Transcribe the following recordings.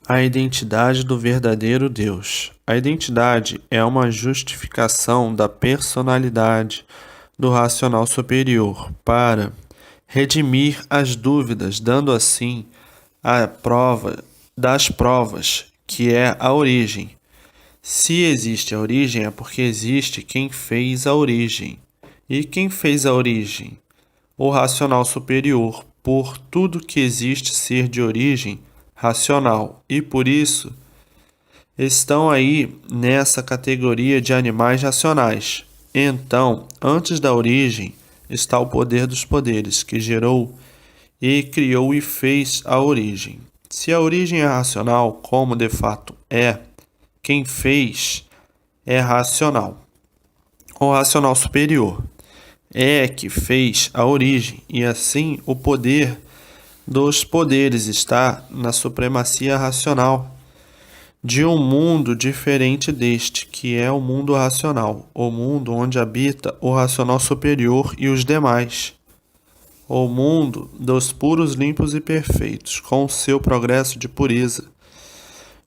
A identidade do verdadeiro Deus. A identidade é uma justificação da personalidade do racional superior para redimir as dúvidas, dando assim a prova das provas, que é a origem. Se existe a origem, é porque existe quem fez a origem. E quem fez a origem? O racional superior, por tudo que existe ser de origem racional, e por isso estão aí nessa categoria de animais racionais. Então, antes da origem está o poder dos poderes, que gerou e criou e fez a origem. Se a origem é racional, como de fato é, quem fez é racional. O racional superior é que fez a origem, e assim o poder dos poderes está na supremacia racional de um mundo diferente deste, que é o mundo racional, o mundo onde habita o racional superior e os demais. O mundo dos puros, limpos e perfeitos, com o seu progresso de pureza,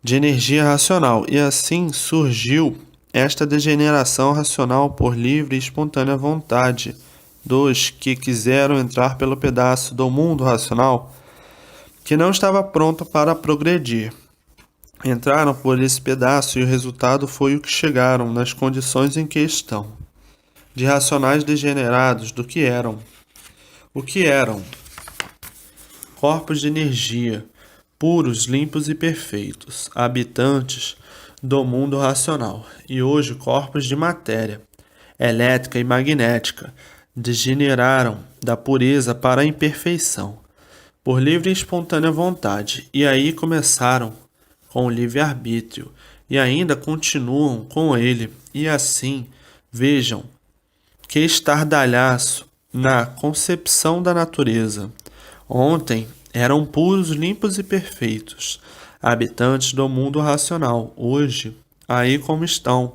de energia racional, e assim surgiu esta degeneração racional por livre e espontânea vontade dos que quiseram entrar pelo pedaço do mundo racional que não estava pronto para progredir. Entraram por esse pedaço e o resultado foi o que chegaram nas condições em que estão, de racionais degenerados do que eram. O que eram? Corpos de energia, puros, limpos e perfeitos, habitantes do mundo racional, e hoje corpos de matéria, elétrica e magnética, degeneraram da pureza para a imperfeição, por livre e espontânea vontade, e aí começaram com o livre-arbítrio, e ainda continuam com ele, e assim, vejam, que estardalhaço na concepção da natureza. Ontem eram puros, limpos e perfeitos, habitantes do mundo racional. Hoje, aí como estão,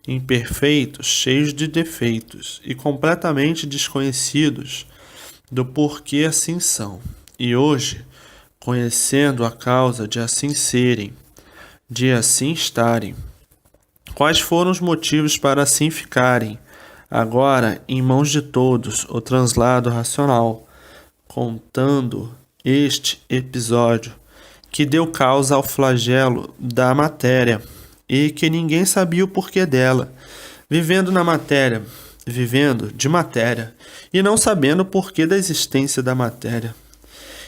imperfeitos, cheios de defeitos e completamente desconhecidos do porquê assim são. E hoje, conhecendo a causa de assim serem, de assim estarem, quais foram os motivos para assim ficarem, agora em mãos de todos o translado racional, contando este episódio que deu causa ao flagelo da matéria e que ninguém sabia o porquê dela, vivendo na matéria, vivendo de matéria e não sabendo o porquê da existência da matéria,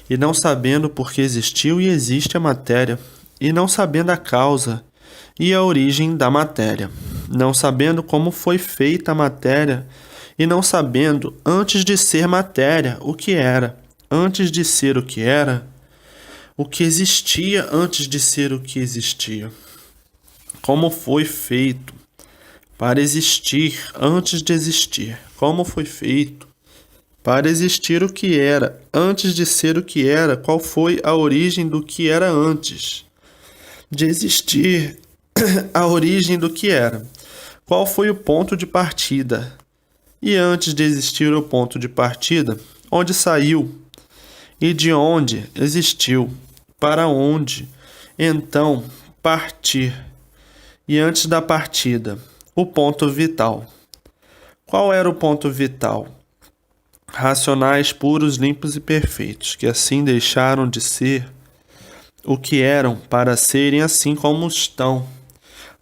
e não sabendo por que existiu e existe a matéria, e não sabendo a causa e a origem da matéria, não sabendo como foi feita a matéria, e não sabendo, antes de ser matéria, o que era, antes de ser o que existia antes de ser o que existia, como foi feito para existir antes de existir, como foi feito para existir o que era, antes de ser o que era, qual foi a origem do que era antes de existir, a origem do que era, qual foi o ponto de partida, e antes de existir o ponto de partida, onde saiu, e de onde existiu, para onde, então, partir, e antes da partida, o ponto vital. Qual era o ponto vital? Racionais, puros, limpos e perfeitos, que assim deixaram de ser o que eram para serem assim como estão,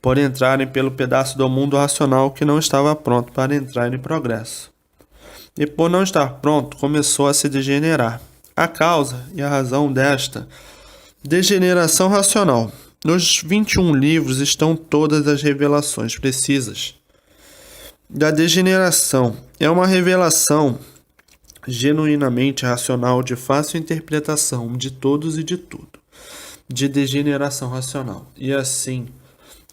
por entrarem pelo pedaço do mundo racional que não estava pronto para entrar em progresso. E por não estar pronto, começou a se degenerar. A causa e a razão desta degeneração racional. Nos 21 livros estão todas as revelações precisas da degeneração. É uma revelação genuinamente racional, de fácil interpretação de todos e de tudo, de degeneração racional. E assim,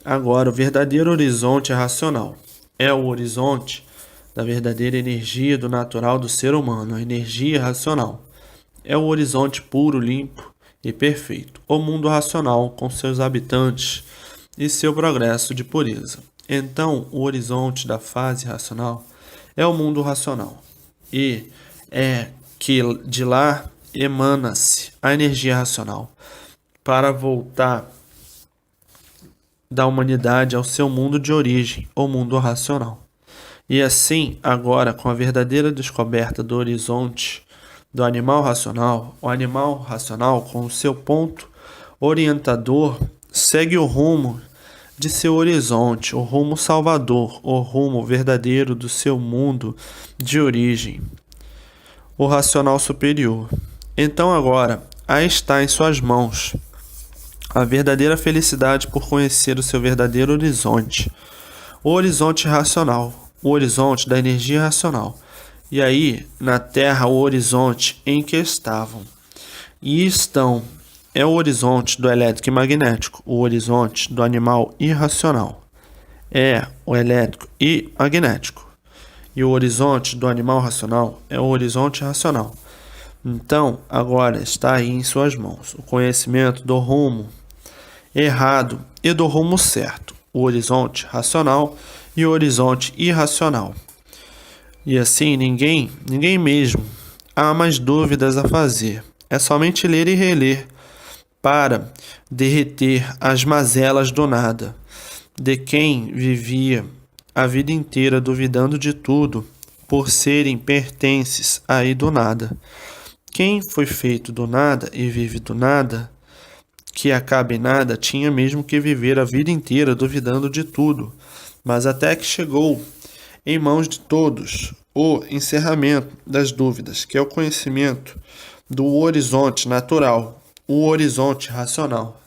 agora o verdadeiro horizonte é racional. É o horizonte da verdadeira energia do natural do ser humano, a energia racional. É o horizonte puro, limpo e perfeito. O mundo racional com seus habitantes e seu progresso de pureza. Então, o horizonte da fase racional é o mundo racional. E é que de lá emana-se a energia racional para voltar da humanidade ao seu mundo de origem, o mundo racional. E assim, agora, com a verdadeira descoberta do horizonte do animal racional, o animal racional, com o seu ponto orientador, segue o rumo de seu horizonte, o rumo salvador, o rumo verdadeiro do seu mundo de origem, o racional superior. Então agora, aí está em suas mãos a verdadeira felicidade por conhecer o seu verdadeiro horizonte, o horizonte racional, o horizonte da energia racional. E aí, na Terra, o horizonte em que estavam e estão é o horizonte do elétrico e magnético, o horizonte do animal irracional. É o elétrico e magnético. E o horizonte do animal racional é o horizonte racional. Então, agora está aí em suas mãos o conhecimento do rumo errado e do rumo certo, o horizonte racional e o horizonte irracional. E assim, ninguém mesmo há mais dúvidas a fazer. É somente ler e reler para derreter as mazelas do nada, de quem vivia a vida inteira duvidando de tudo por serem pertences aí do nada. Quem foi feito do nada e vive do nada, que acaba em nada, tinha mesmo que viver a vida inteira duvidando de tudo, mas até que chegou em mãos de todos o encerramento das dúvidas, que é o conhecimento do horizonte natural, o horizonte racional.